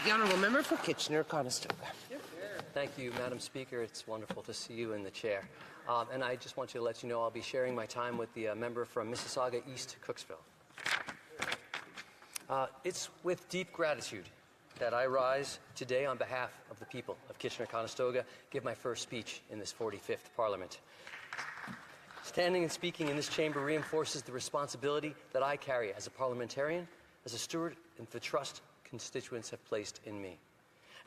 The Honourable Member for Kitchener-Conestoga. Thank you, Madam Speaker. It's wonderful to see you in the chair. And I just want to let you know I'll be sharing my time with the member from Mississauga East Cooksville. It's with deep gratitude that I rise today on behalf of the people of Kitchener-Conestoga, give my first speech in this 45th Parliament. Standing and speaking in this chamber reinforces the responsibility that I carry as a parliamentarian, as a steward, and the trust constituents have placed in me.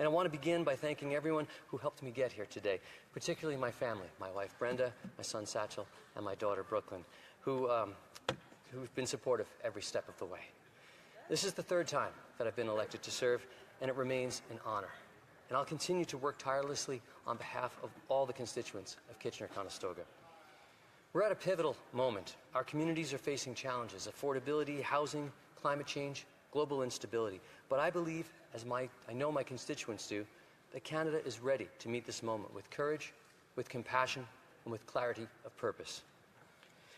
And I want to begin by thanking everyone who helped me get here today, particularly my family, my wife Brenda, my son Satchel, and my daughter Brooklyn, who've been supportive every step of the way. This is the third time that I've been elected to serve, and it remains an honor. And I'll continue to work tirelessly on behalf of all the constituents of Kitchener-Conestoga. We're at a pivotal moment. Our communities are facing challenges: affordability, housing, climate change, global instability. But I believe, as I know my constituents do, that Canada is ready to meet this moment with courage, with compassion, and with clarity of purpose.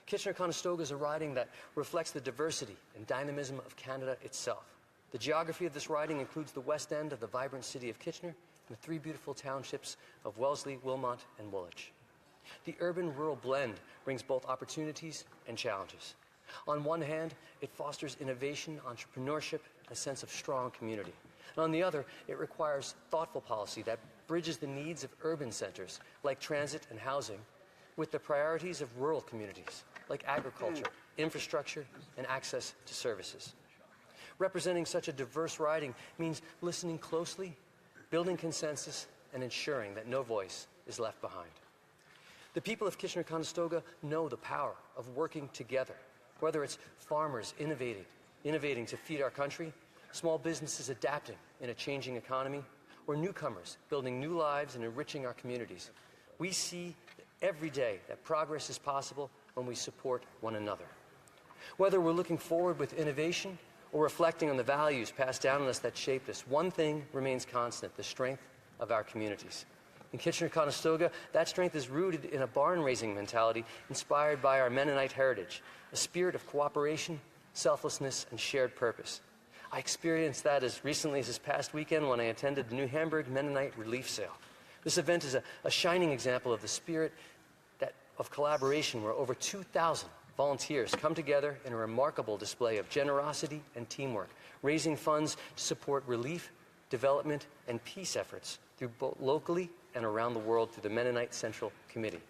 Kitchener-Conestoga is a riding that reflects the diversity and dynamism of Canada itself. The geography of this riding includes the west end of the vibrant city of Kitchener and the three beautiful townships of Wellesley, Wilmot, and Woolwich. The urban-rural blend brings both opportunities and challenges. On one hand, it fosters innovation, entrepreneurship, and a sense of strong community. And on the other, it requires thoughtful policy that bridges the needs of urban centers, like transit and housing, with the priorities of rural communities, like agriculture, infrastructure, and access to services. Representing such a diverse riding means listening closely, building consensus, and ensuring that no voice is left behind. The people of Kitchener-Conestoga know the power of working together, whether it's farmers innovating to feed our country, small businesses adapting in a changing economy, or newcomers building new lives and enriching our communities. We see every day that progress is possible when we support one another. Whether we're looking forward with innovation or reflecting on the values passed down on us that shaped us, one thing remains constant: the strength of our communities. In Kitchener-Conestoga, that strength is rooted in a barn-raising mentality inspired by our Mennonite heritage, a spirit of cooperation, selflessness, and shared purpose. I experienced that as recently as this past weekend when I attended the New Hamburg Mennonite Relief Sale. This event is a shining example of the spirit of collaboration, where over 2,000 volunteers come together in a remarkable display of generosity and teamwork, raising funds to support relief, development, and peace efforts through both locally and around the world through the Mennonite Central Committee.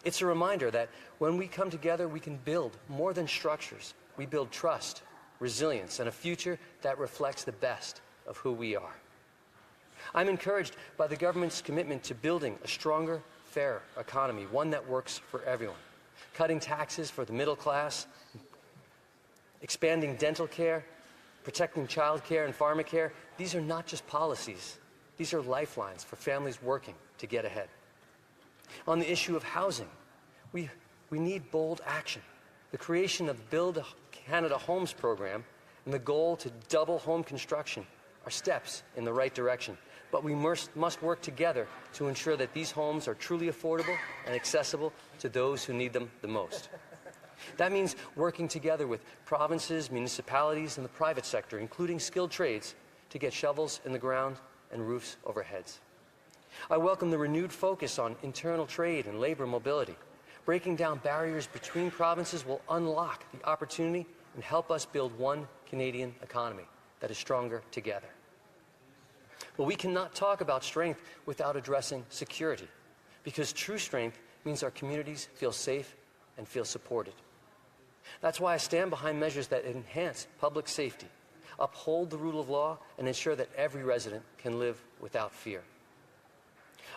It's a reminder that when we come together, we can build more than structures. We build trust, resilience, and a future that reflects the best of who we are. I'm encouraged by the government's commitment to building a stronger, fairer economy, one that works for everyone. Cutting taxes for the middle class, expanding dental care, protecting child care and pharmacare. These are not just policies. These are lifelines for families working to get ahead. On the issue of housing, we need bold action. The creation of the Build Canada Homes program and the goal to double home construction are steps in the right direction. But we must work together to ensure that these homes are truly affordable and accessible to those who need them the most. That means working together with provinces, municipalities, and the private sector, including skilled trades, to get shovels in the ground and roofs over heads. I welcome the renewed focus on internal trade and labor mobility. Breaking down barriers between provinces will unlock the opportunity and help us build one Canadian economy that is stronger together. But we cannot talk about strength without addressing security, because true strength means our communities feel safe and feel supported. That's why I stand behind measures that enhance public safety, uphold the rule of law, and ensure that every resident can live without fear.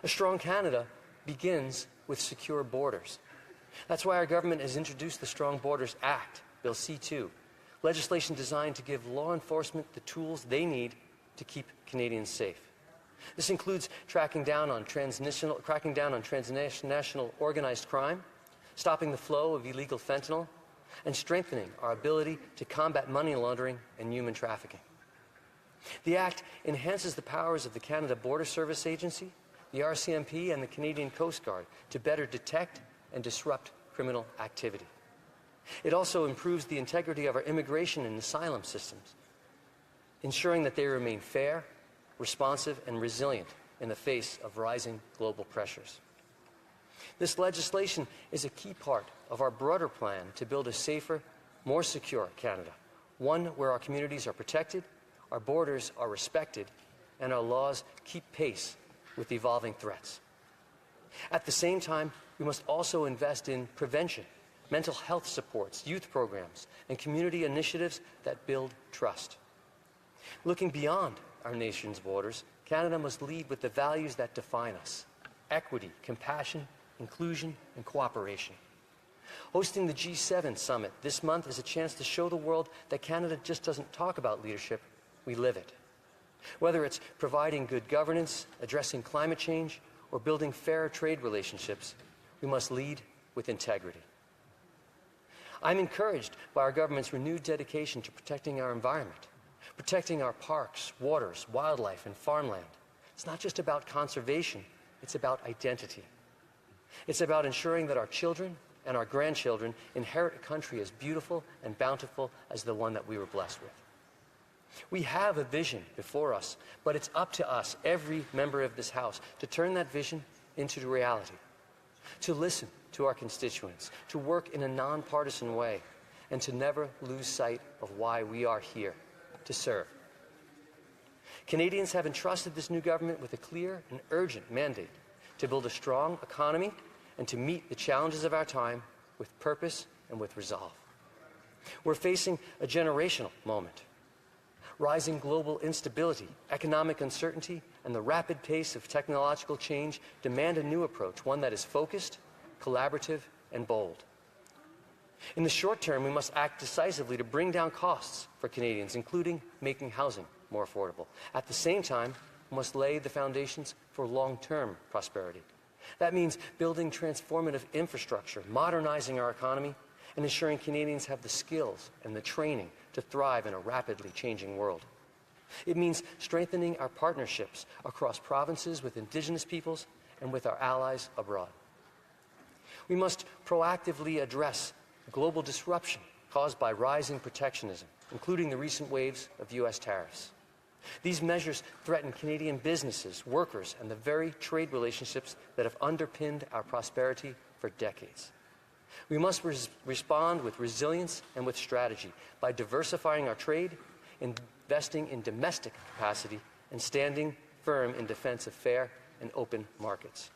A strong Canada begins with secure borders. That's why our government has introduced the Strong Borders Act, Bill C-2, legislation designed to give law enforcement the tools they need to keep Canadians safe. This includes cracking down on transnational organized crime, stopping the flow of illegal fentanyl, and strengthening our ability to combat money laundering and human trafficking. The Act enhances the powers of the Canada Border Service Agency, the RCMP, and the Canadian Coast Guard to better detect and disrupt criminal activity. It also improves the integrity of our immigration and asylum systems, ensuring that they remain fair, responsive, and resilient in the face of rising global pressures. This legislation is a key part of our broader plan to build a safer, more secure Canada, one where our communities are protected, our borders are respected, and our laws keep pace with evolving threats. At the same time, we must also invest in prevention, mental health supports, youth programs, and community initiatives that build trust. Looking beyond our nation's borders, Canada must lead with the values that define us: equity, compassion, inclusion, and cooperation. Hosting the G7 summit this month is a chance to show the world that Canada just doesn't talk about leadership, we live it. Whether it's providing good governance, addressing climate change, or building fair trade relationships, we must lead with integrity. I'm encouraged by our government's renewed dedication to protecting our environment, protecting our parks, waters, wildlife, and farmland. It's not just about conservation, it's about identity. It's about ensuring that our children and our grandchildren inherit a country as beautiful and bountiful as the one that we were blessed with. We have a vision before us, but it's up to us, every member of this House, to turn that vision into reality, to listen to our constituents, to work in a nonpartisan way, and to never lose sight of why we are here, to serve. Canadians have entrusted this new government with a clear and urgent mandate to build a strong economy and to meet the challenges of our time with purpose and with resolve. We're facing a generational moment. Rising global instability, economic uncertainty, and the rapid pace of technological change demand a new approach, one that is focused, collaborative, and bold. In the short term, we must act decisively to bring down costs for Canadians, including making housing more affordable. At the same time, we must lay the foundations for long-term prosperity. That means building transformative infrastructure, modernizing our economy, and ensuring Canadians have the skills and the training to thrive in a rapidly changing world. It means strengthening our partnerships across provinces with Indigenous peoples and with our allies abroad. We must proactively address global disruption caused by rising protectionism, including the recent waves of U.S. tariffs. These measures threaten Canadian businesses, workers, and the very trade relationships that have underpinned our prosperity for decades. We must respond with resilience and with strategy by diversifying our trade, investing in domestic capacity, and standing firm in defense of fair and open markets.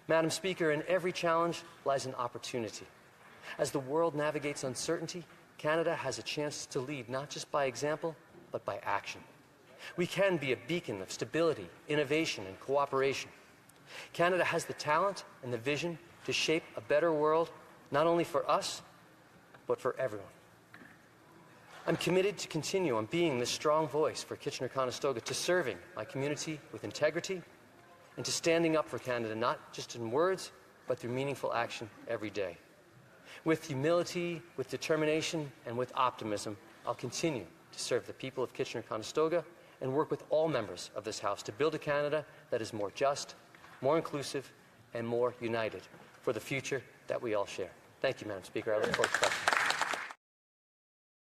Madam Speaker, in every challenge lies an opportunity. As the world navigates uncertainty, Canada has a chance to lead not just by example, but by action. We can be a beacon of stability, innovation, and cooperation. Canada has the talent and the vision to shape a better world, not only for us, but for everyone. I'm committed to continue on being this strong voice for Kitchener-Conestoga, to serving my community with integrity, and to standing up for Canada, not just in words, but through meaningful action every day. With humility, with determination, and with optimism, I'll continue to serve the people of Kitchener-Conestoga and work with all members of this House to build a Canada that is more just, more inclusive, and more united for the future that we all share. Thank you, Madam Speaker. I look forward to questions.